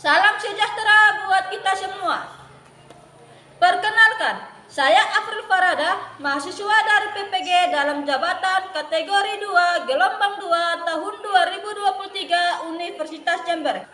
Salam sejahtera buat kita semua. Perkenalkan, saya Afril Farada, mahasiswa dari PPG dalam jabatan kategori 2 gelombang 2 tahun 2023 Universitas Jember.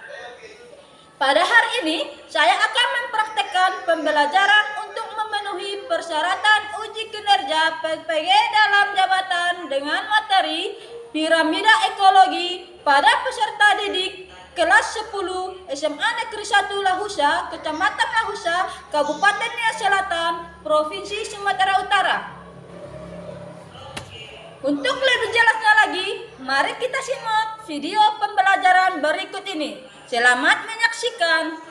Pada hari ini, saya akan mempraktekkan pembelajaran untuk memenuhi persyaratan uji kinerja PPG dalam jabatan dengan materi piramida ekologi pada peserta didik kelas 10 SMA Negeri 1 Lahusa, Kecamatan Lahusa, Kabupaten Nia Selatan, Provinsi Sumatera Utara. Untuk lebih jelasnya lagi, mari kita simak video pembelajaran berikut ini. Selamat menyaksikan.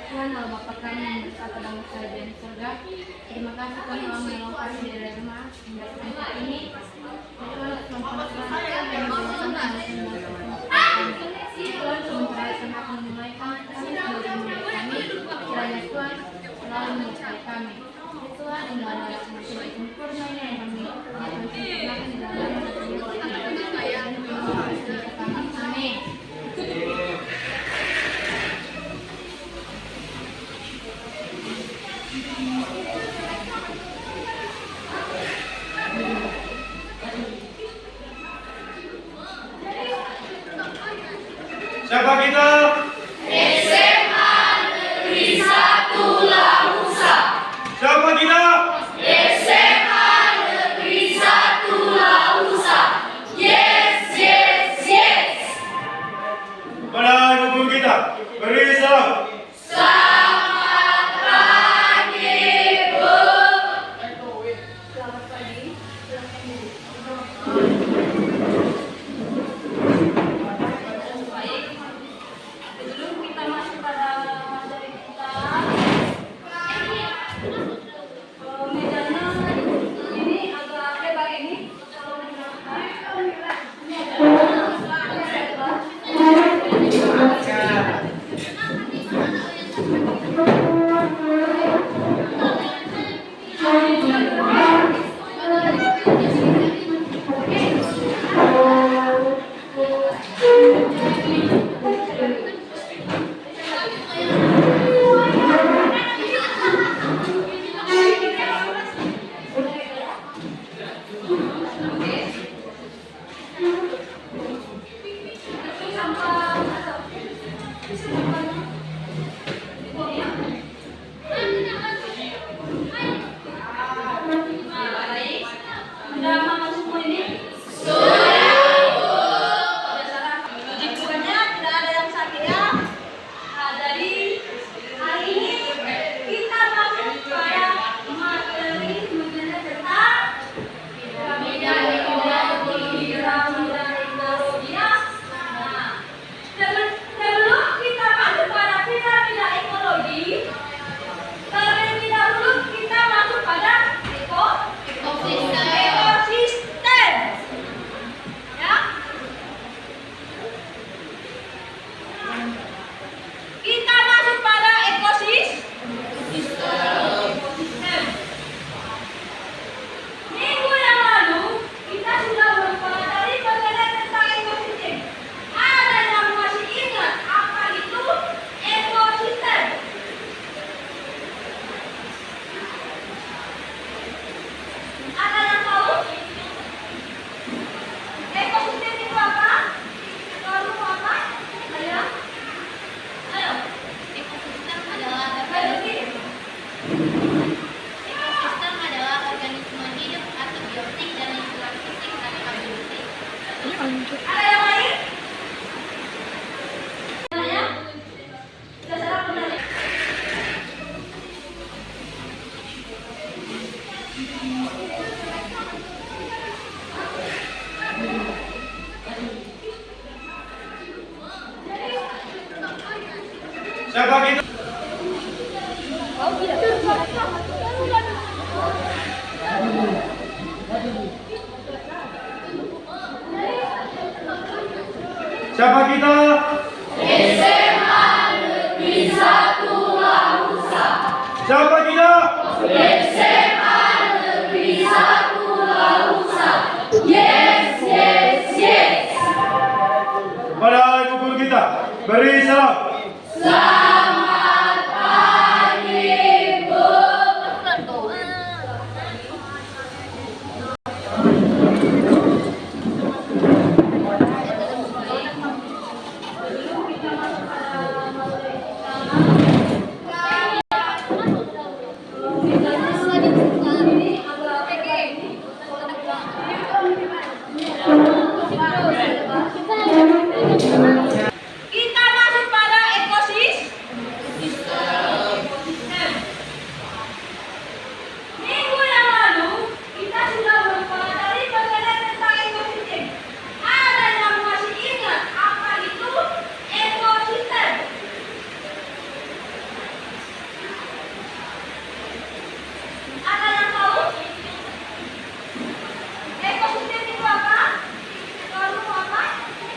Tuhan Allah Bapa kami yang berkata dalam kerajaan surga, terima kasih Tuhan telah menolong kami dari rumah hingga tempat ini. Tuhan mempercayakan dan membawakan kami Tuhan sementara tempat memulaikan kami sebagai murid kami, kiranya Tuhan selalu menyertai kami. Tuhan yang adalah semakin sempurna yang kami nyatakan sempurnakan di dalam nama Amin. Siapa kita? SMA Negeri 1 Lahusa. Siapa Ada yang lain? Ya? Terserah penanya. Siapa kita? Siapa kita? SMA Negeri 1 Lamusa. Siapa kita? SMA Negeri 1 Lamusa. Yes, yes, yes. Kepada ibu guru kita, beri salam. Selamat pagi, Bu. Kita masuk pada ekosistem. Minggu yang lalu kita sudah mempelajari mengenai tentang ekosistem. Ada yang masih ingat apa itu ekosistem? Ada yang tahu? Ekosistem itu apa? Lalu apa?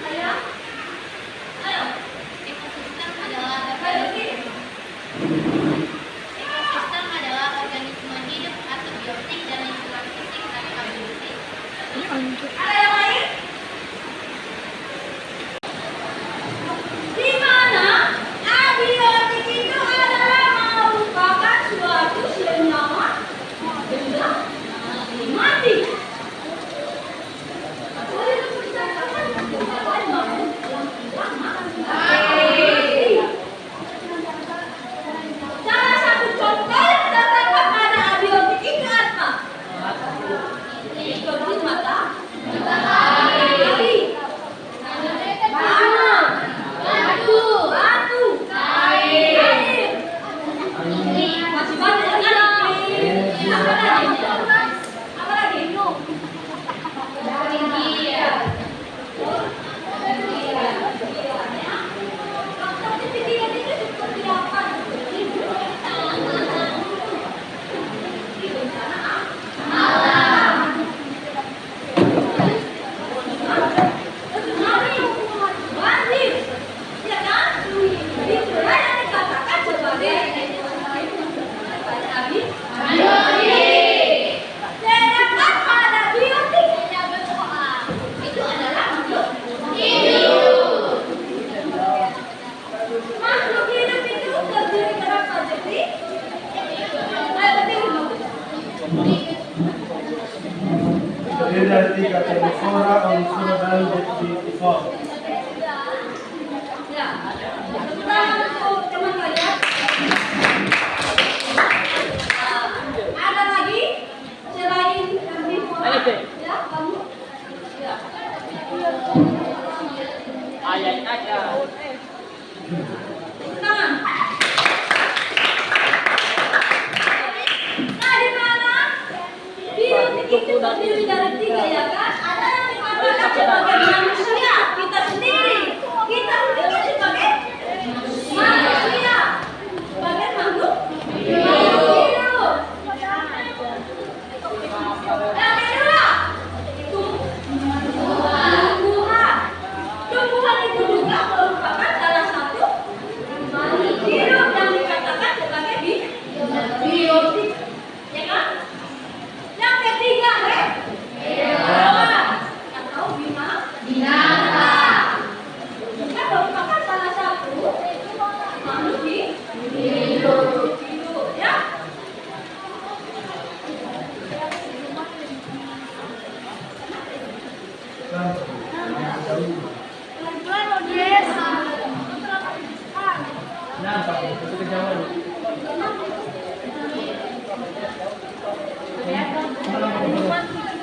Ayo. Ayo. Ekosistem adalah organisme hidup atau biotik dalam istilah fisik atau ability. Ada yang lain? Di mana abiotik itu adalah merupakan suatu senyawa benda mati. Salah satu contoh yang terdapat pada abiotik itu apa? Seperti matahari, tanah, batu, air. Masih banyak kan? Apa lagi? Apa lagi? Seperti apa? Banjir, ya kan? Itulah yang dikatakan sebagai biotik. Sedangkan pada biotik itu adalah makhluk hidup. Makhluk hidup itu terdiri berapa jenis? Ayo berdiri. Terdiri dari 3 jenis flora, unsur dan definisi. Ya, pertama untuk teman kalian. Ada lagi selain herbivora? Ya, kamu. Ya. Ayat aja. Tangan. Nah, di mana biotik itu terdiri dari 3 ya kan? Ada yang dikatakan sebagai manusia, kita sendiri. Kita sendiri sebagai manusia, sebagai makhluk hidup. Yang kedua, tumbuhan. Tumbuhan itu juga merupakan salah satu makhluk hidup yang dikatakan sebagai biotik, ya kan? Yang ketiga, hewan atau binatang. Juga merupakan salah satu makhluk hidup, ya.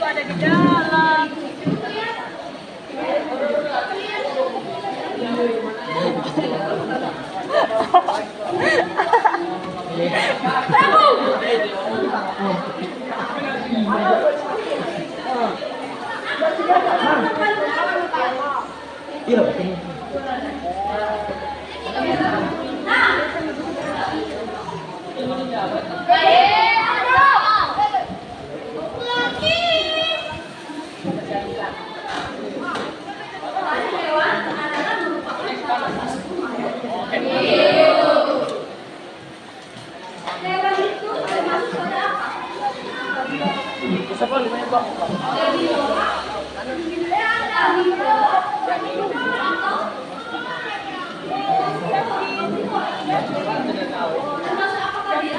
Ada di dalam. Iya. Hewan itu termasuk pada apa? Siapa namanya, Pak? Termasuk apakah dia?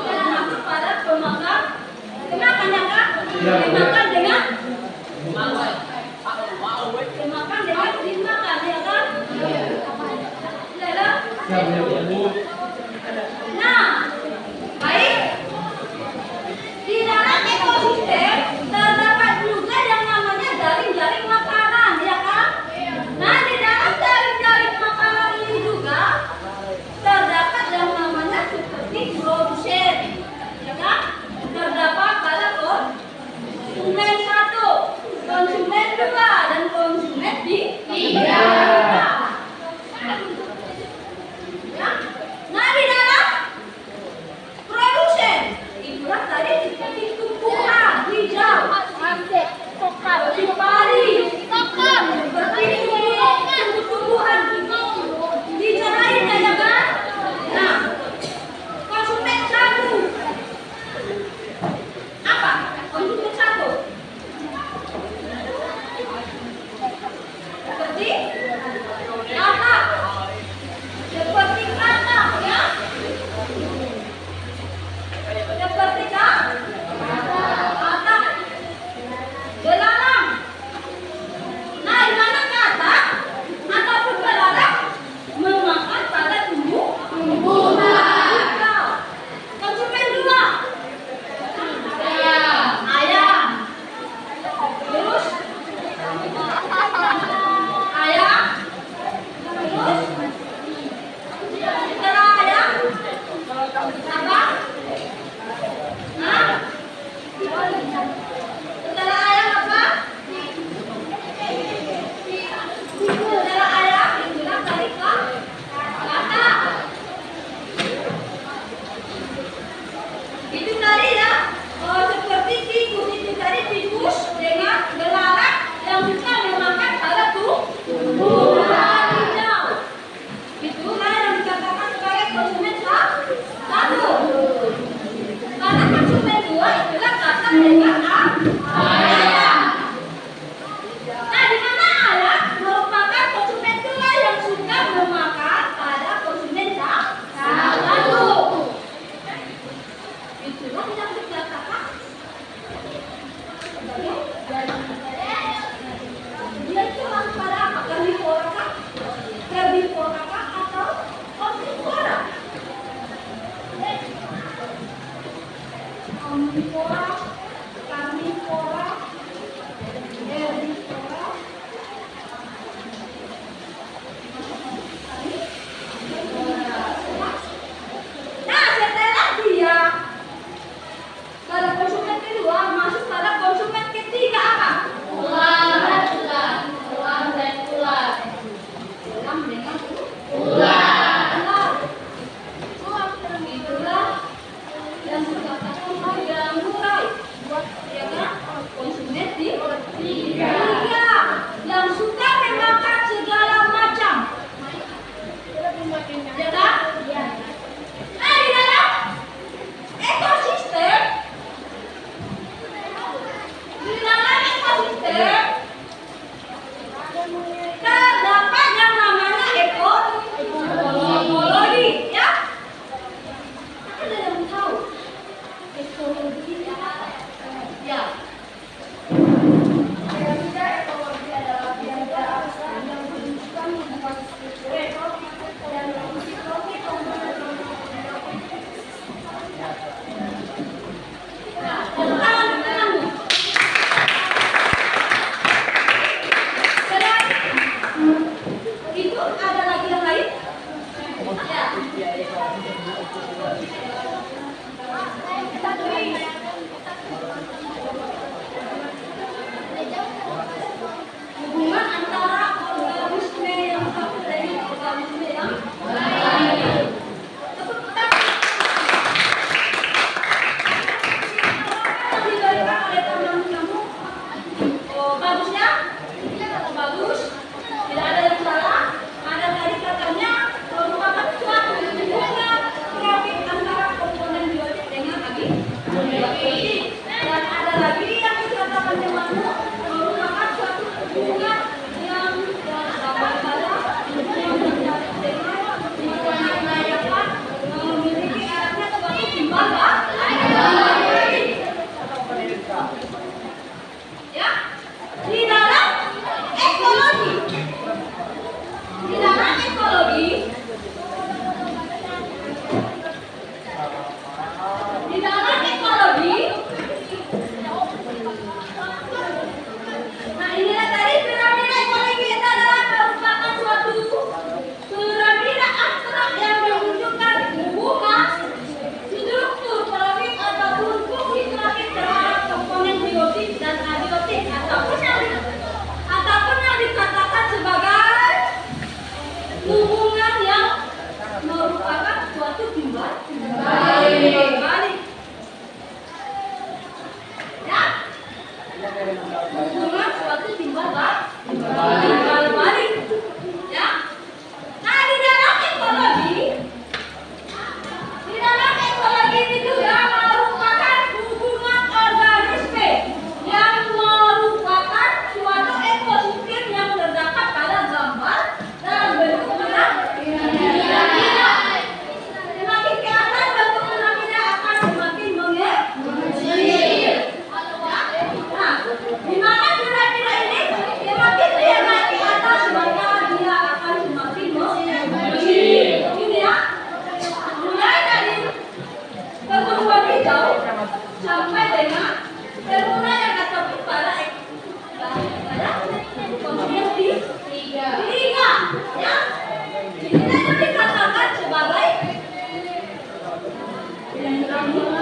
Termasuk pada pemakan. Pemakan ya kak? Pemakan dengan pemakan dengan dimakan ya kan? Ya kan? Nah, baik. Di dalam ekosistem terdapat juga yang namanya jaring-jaring makanan, ya kan? Nah, di dalam jaring-jaring makanan ini juga terdapat yang namanya seperti produsen, ya kan? Terdapat pada konsumen 1, konsumen 2, dan konsumen 3. Nah, di dalam produsen itulah tadi seperti tumbuhan hijau, seperti padi, seperti tumbuhan hijau lainnya ya kan? Nah, konsumen 1 apa? Konsumen 1 seperti apa? Seperti kandang ya? Seperti kandang, belalang. Nah, di mana kandang ataupun belalang memakan pada tumbuhan. Konsumen 2 ayam. Terus ayam. Terus setelah ayam apa? Hah? Setelah ayam apa? Setelah ayam itulah tadi kata. Itu tadi ya. Oh, seperti tikus itu tadi tikus dengan belalang yang bisa memakan pada tumbuhan hijau. Itulah yang dikatakan sebagai konsumen 1. Karena konsumen 2 itulah kata dengan ayam. Nah, di mana ayam merupakan konsumen 2 yang suka memakan pada konsumen 1. Itulah yang dikatakan sebagai dia itu masuk pada apa? Herbivora kah? Herbivora kah atau omnivora? Omnivora, karnivora, herbivora. Nah, setelah dia pada konsumen kedua masuk pada konsumen ketiga apa? Ular dengan ular. Itulah yang dikatakan harga murah. Ya kan? Konsumen tiga yang suka memakan segala macam. Ya kan? Nah, di dalam ekosistem terdapat yang namanya ekologi, ya. Ada yang tahu ekologi ya? Ekologi adalah biaya yang menunjukkan hubungan struktural dan psikologi komponen. Nah, tangan-tanganmu. Itu ada lagi yang lain? Ya. hijau sampai dengan termula yang tercapai pada konsumen tiga, ya. Ini dapat dikatakan sebagai piramida.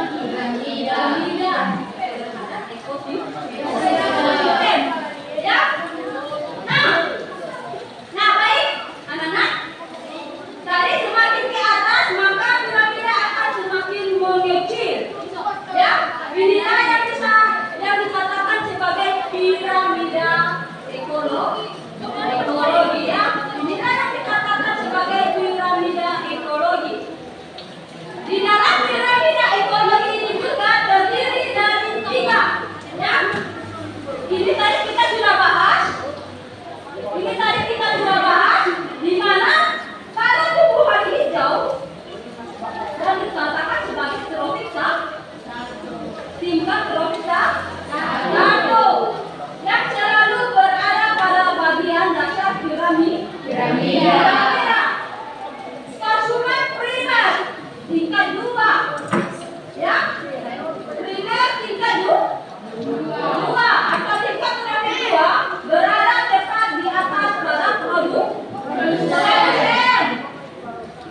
Ya. Nah, baik, anak-anak. Dari semakin ke atas maka piramida akan semakin mengecil. Ya, inilah yang dikatakan sebagai piramida ekologi. Ya. Inilah yang dikatakan sebagai piramida ekologi. Di dalam piramida ekologi ini juga terdiri dari tiga. Ya. Ini tadi kita sudah bahas. Di mana pada tumbuhan hijau yang dikatakan sebagai tropika, tingkat tropika satu yang selalu berada pada bagian dasar piramida. Konsumen primer tingkat 2, ya, primer tingkat 2 atau tingkat tropika 2 berada tepat di atas pada produk.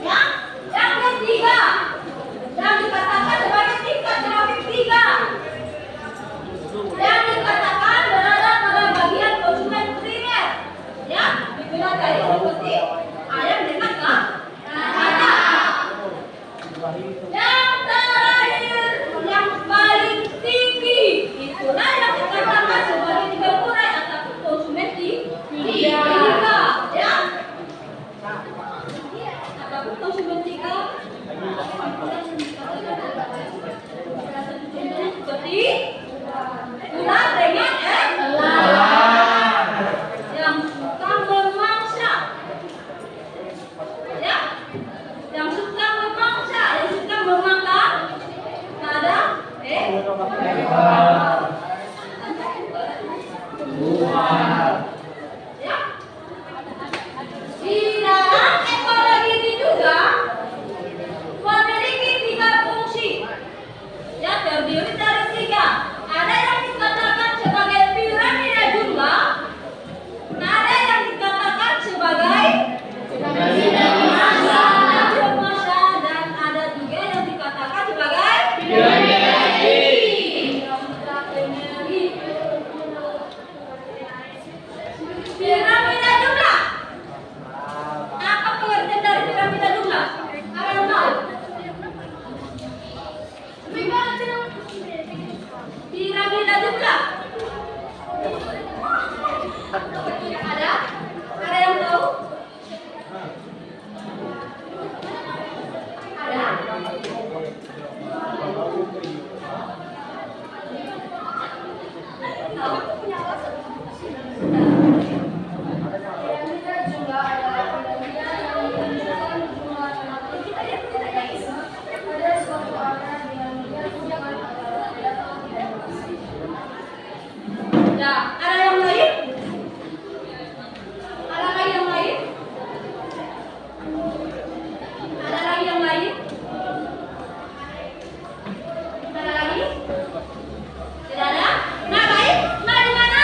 Ya, yang ketiga yang dikatakan sebagai tingkat tropik 3 yang dikatakan berada pada bagian konsumen primer, ya, dibilang tadi seperti ayam dengan kata. Yang terakhir yang paling tinggi itulah yang dikatakan sebagai tingkat urai atau konsumen tiga, ya. Ataupun konsumen tiga seperti ular dengan yang suka memangsa, ya, yang suka memakan pada ya. Di dalam ekologi ini juga memiliki 3 fungsi, ya, terdiri dari 3. Ada yang dikatakan sebagai piramida jumlah, ada yang dikatakan sebagai piramida massa, dan ada juga yang dikatakan sebagai piramida energi. Piramida jumlah. Apa pengertian dari piramida jumlah? Ada yang tahu? Piramida jumlah. Ada yang tahu? Ada? Tahu? Punya alasan? Piramida jumlah adalah piramida yang menunjukkan jumlah tenaga pada suatu area dengan bukan atau tidak. Ya, ada yang lain? Ada lagi yang lain? Ada lagi yang lain? Ada lagi? Tidak ada? Nah, baik. Nah, di mana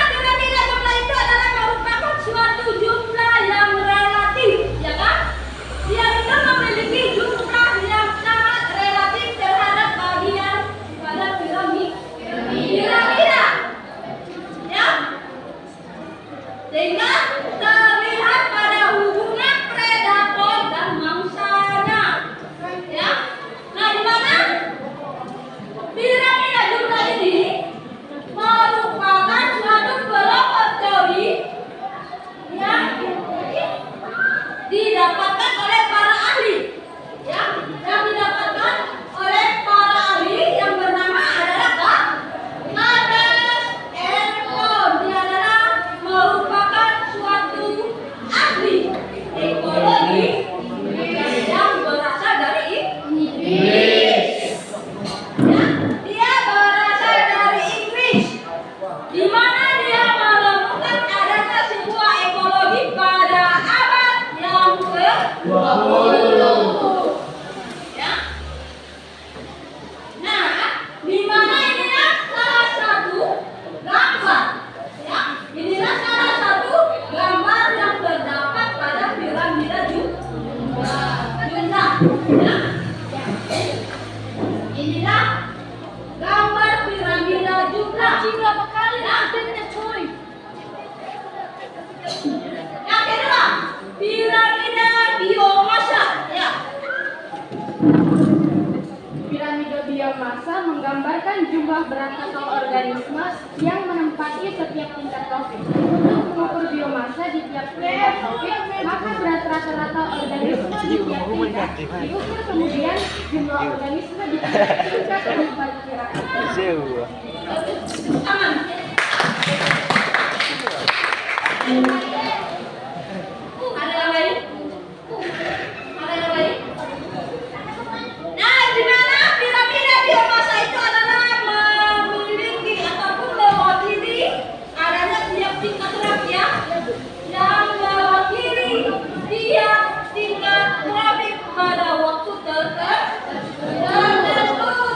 piramida, gambar piramida juga. Berapa kali update-nya coy? Yang kedua, piramida biomasa. Ya. Piramida biomasa menggambarkan jumlah berat total organisme yang menempati setiap tingkat COVID. Untuk mengukur biomasa di tiap tingkat COVID, maka berat rata-rata organisme di tiap tingkat diukur, kemudian jumlah organisme di tiap tingkat diperkirakan. Aman. Ada yang lain? Ada yang lain? Nah, di mana piramida biomasa itu adalah memiliki ataupun mewakili adanya tiap tingkat rakyat yang mewakili tiap tingkat trafik pada waktu tertentu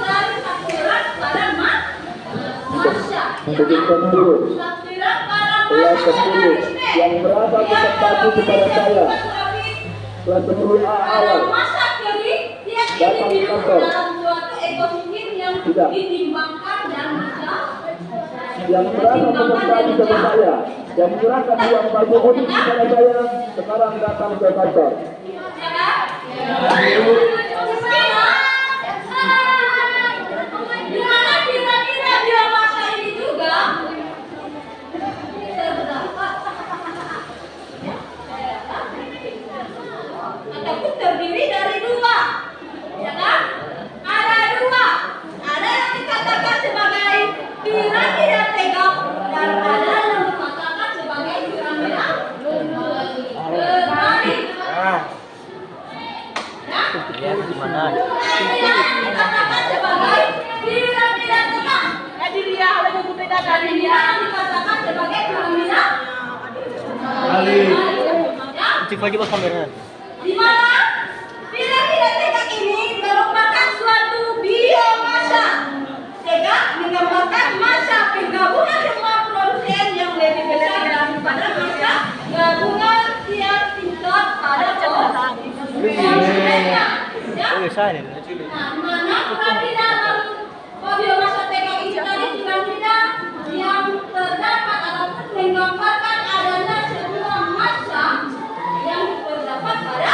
dari takbiran pada masa. Takbiran pada Kelas masa 10 yang berapa bertempati kepada saya. Kelas 10 A awal. masa kering yang Datang di kantor. dalam suatu ekosistem yang Tidak. ditimbangkan dan bisa Yang berapa bertempati kepada saya. Yang menyerahkan uang baju kuning kepada saya. Sekarang datang ke kantor. Di mana kira-kira biomasa ini juga terdapat ataupun terdiri dari dua, ya kan? Ada dua, ada yang dikatakan sebagai piramida tegak dan ada yang dikatakan sebagai piramida berbalik. Ya, gimana? Ada yang dikatakan sebagai piramida tegak. Ada yang dikatakan sebagai piramida Ali. ya. Cek lagi bos kameranya. Di mana piramida tegak ini merupakan suatu biomasa. Tegak menggambarkan masa penggabungan semua produsen yang lebih besar daripada masa gabungan tiap tingkat pada konsumennya. Ya. Oh, saya nih, cilik. Nah, mana piramida biomasa tegak ini tadi piramida yang terdapat ataupun menggambarkan adanya sebuah massa yang terdapat pada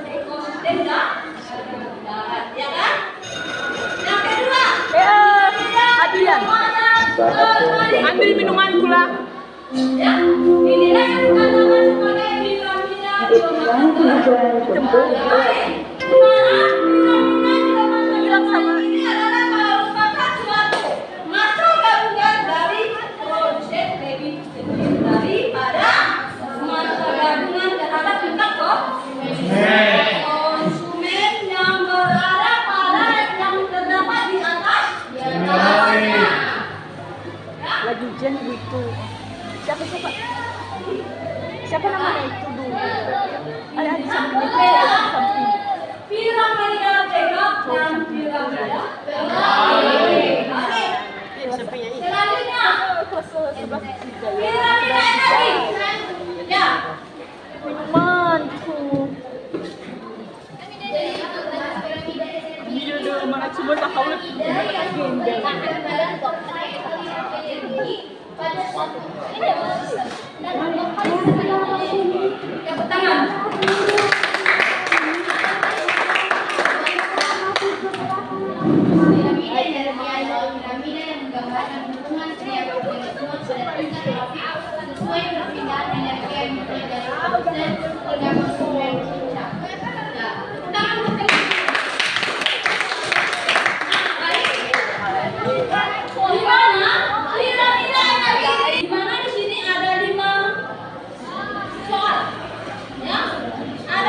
ekosistem darat, ya kan? Yang kedua, Ambil minuman pula. ya, inilah yang dikatakan sebagai piramida biomasa. Ini adalah merupakan suatu masa gabungan dari produsen lebih kecil daripada masa gabungan terhadap tingkat konsumen yang berada pada yang terdapat di atas bawahnya. Ya. Lagi ujian itu. Siapa namanya itu dulu? Ada di samping itu, ada di samping. Piramida tegak dan piramida berbalik. Selanjutnya, Kelas 11 juga ya. piramida tadi. Ya. Minumanku. Ini udah mana cuma tak tahu lagi. Tepuk tangan. Piramida yang menggambarkan hubungan setiap organisme pada tingkat tropik sesuai perpindahan energi yang dimulai dari produsen hingga konsumen. Ya. Tangan bukti. Di mana piramida tadi? Di mana di sini ada 5 soal. Ya. Ada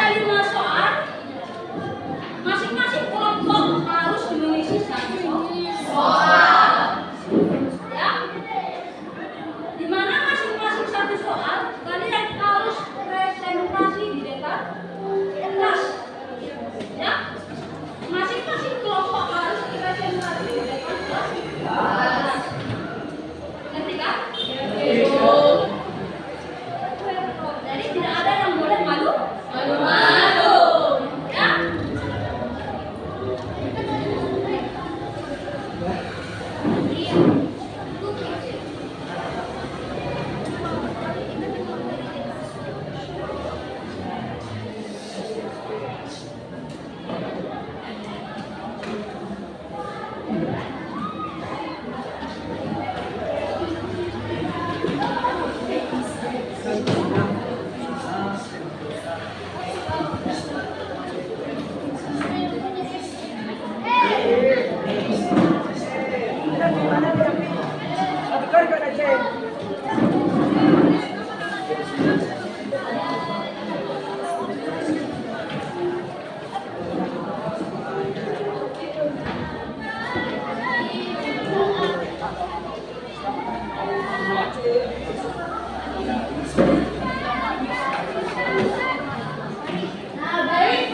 Nah, baik.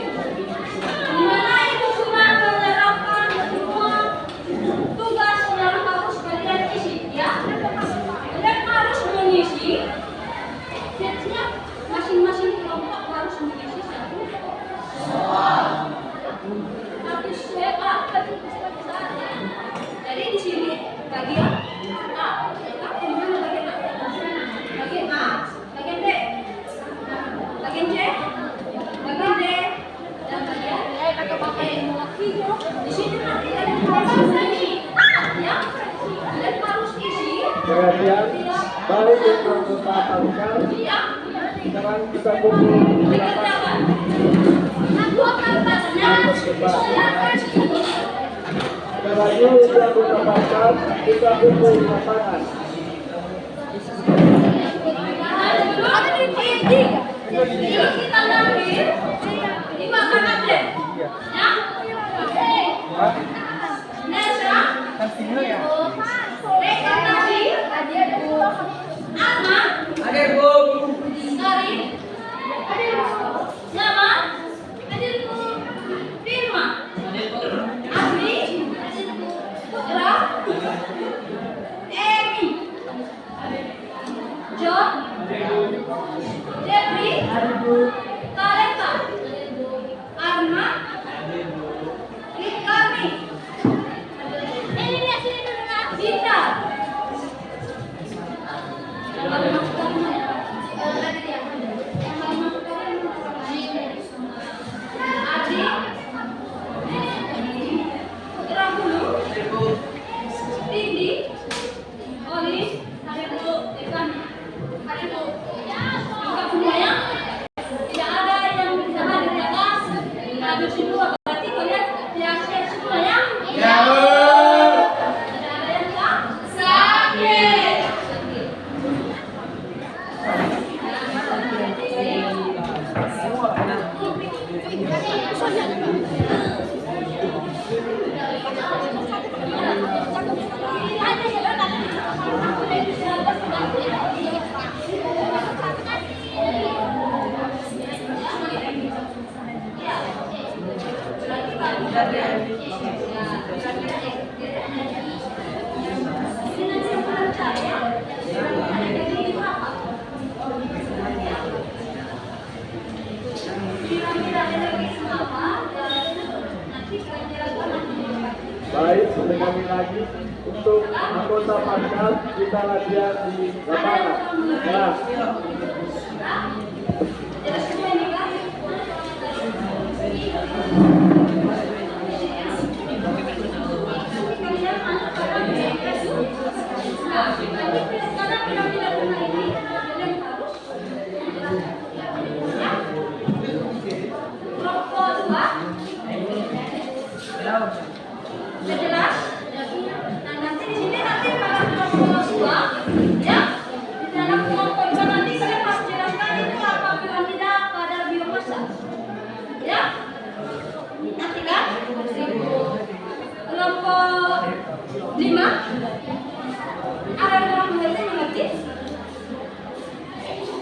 Gimana Ibu sudah menerapkan semua tugas yang harus kalian isi, ya? Kalian harus mengisi. Setiap masing-masing kelompok harus mengisi satu soal. Jadi di sini bagian A, kemana bagian A? Bagian A, bagian B, bagian C, bagian D, dan bagian E. Di sini nanti ada harus isi, ya. Kalian harus isi. Perhatian, balik untuk anggota pasukan. Iya. Sekarang kita kumpul di belakang. Aku akan tanya. Sekali lagi untuk anggota pasukan, kita kumpul di lapangan. Ini kita ambil di makan aja, ya. Nesa, rekomendasi, Alma, Sari, Nama, Firma, Asri, Putra, Emi, John, Jeffrey, Talenta, Arma, Rikami. Ini dia sini dulu nak. Dita. Adi, Putra Bulu, Tindi, Oli, Haribu, Rikami. Haribu. Lengkap semuanya. Tidak ada yang bisa hadir di atas. Hadir semua berarti kalian tidak siap semua, ya? Ya. Tidak ada yang sakit. Baik, sekali lagi untuk anggota pasukan kita latihan di lapangan. Nah, Sudah jelas? Nah, nanti di sini nanti pada kelompok 2, ya. Di dalam kelompok 2 nanti saya pas jelaskan itu apa piramida kadar biomasa. Ya. Nanti kan? Kelompok 5 ada orang mengerti?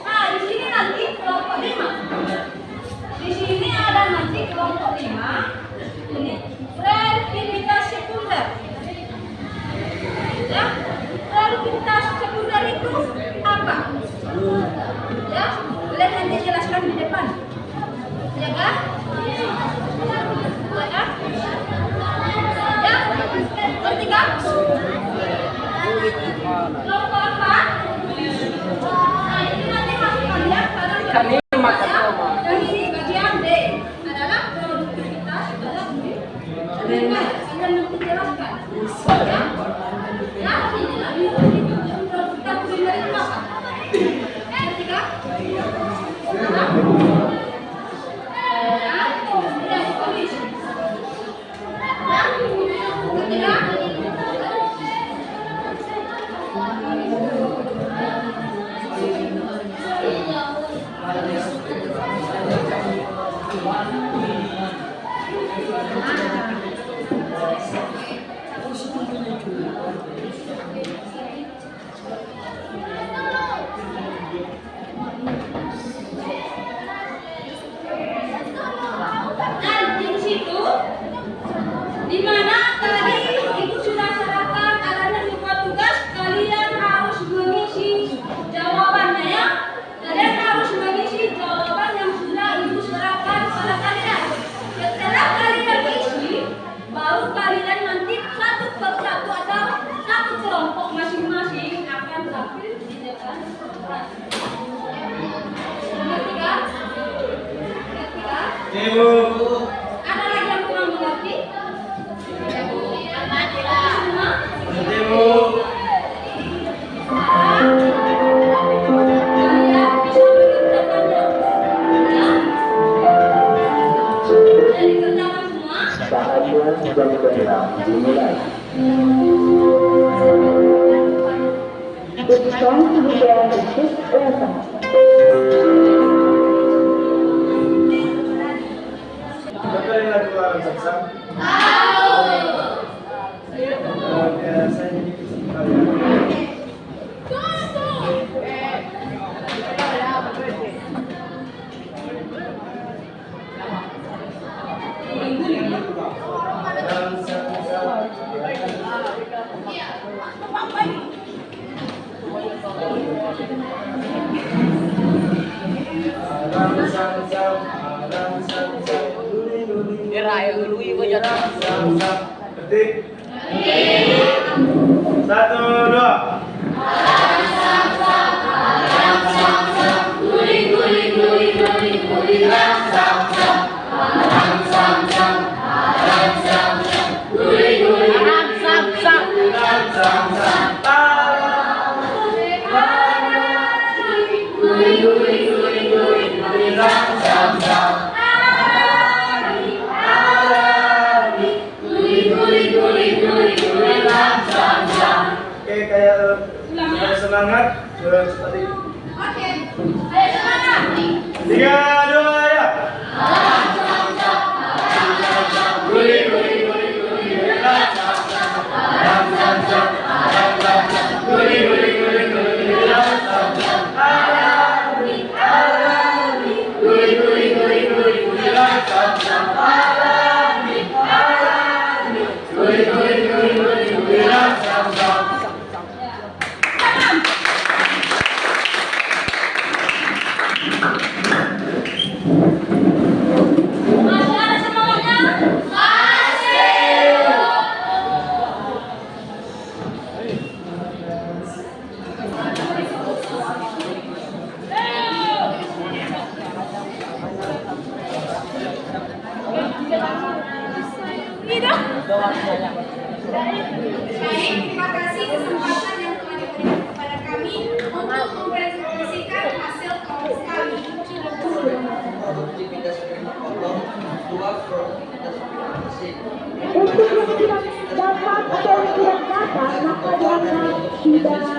Nah, di sini nanti kelompok 5. Di sini ada nanti kelompok 5. Ini produktivitas sekunder. Ya, produktivitas sekunder itu apa? Ya, boleh nanti jelaskan di depan. Ya kan? Ya kan? Dan ini bagian D adalah produktivitas dalam bagaimana Anda nanti jelaskan. Ya, ya ini lagi produktivitas kuliner itu apa? Ketiga, dan di situ di mana tadi ibu sudah serahkan adanya sebuah tugas, kalian harus mengisi jawabannya ya. Kalian harus mengisi jawaban yang sudah ibu serahkan kepada kalian. Setelah kalian isi, baru kalian nanti satu persatu atau satu kelompok masing-masing akan tampil di depan kelas. Ngerti kan? Ngerti kan? Ada lagi yang kurang mengerti? Semua? Kalian bisa mengerjakannya. Ya? Jadi kerjakan semua. Saatnya mudah-mudahan dimulai. The song began with this anthem. Betul yang lagu orang saksang? Saya jadi kalian. Ketik. 1, 2. Oke, kayak ada semangat tadi. Oke, ayo semangat. 3, 2, ya. Masih ada semangatnya? Baik, terima kasih kesempatan yang telah diberikan kepada kami untuk mempresentasikan hasil kelompok kami. Untuk yang tidak dapat atau yang tidak dapat, maka dianggap tidak ada.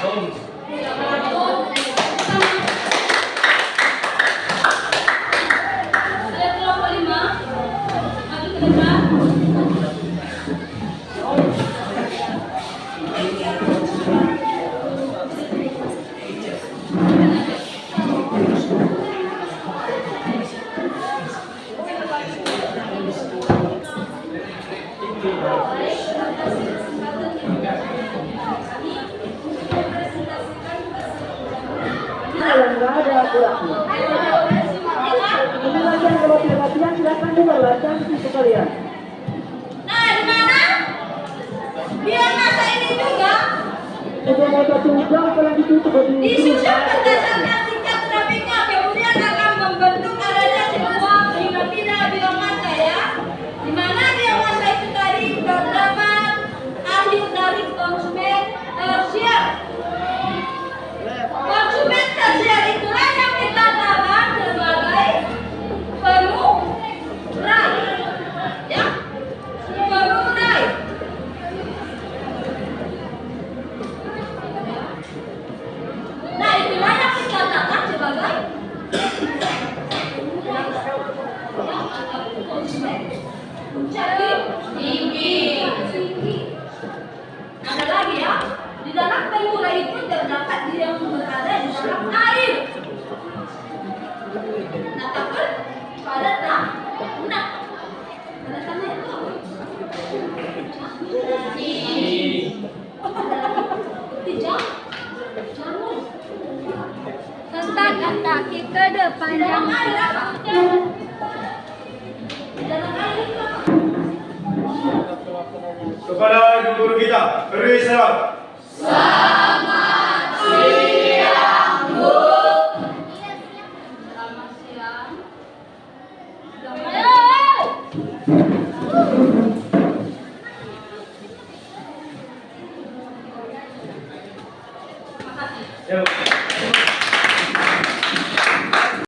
Satu. kurangnya. Ini latihan, kalau tidak latihan silakan dibalaskan di situ kalian. Nah, di mana? Biar masa ini juga Untuk mau 1 jam kalian ditutup disusun berdasarkan tingkat trafiknya, kemudian akan membentuk adanya sebuah piramida biomasa ya. Di mana biomasa itu tadi terdapat akhir dari konsumen tersier. Konsumen tersier itulah yang dikatakan sebagai pemurai, ya, pemurai. Nah, itulah yang dikatakan sebagai konsumen. Jadi tinggi. Ada lagi ya, di dalam pemurai itu terdapat dia yang berada di dalam air. Nah, tapi pada tanah. Pada tanah itu. Tidak. Jangan. Tentang kaki ke depan Dalam yang air apa? Dalam air itu apa? Kepada ibu guru kita, beri salam. Selamat siang.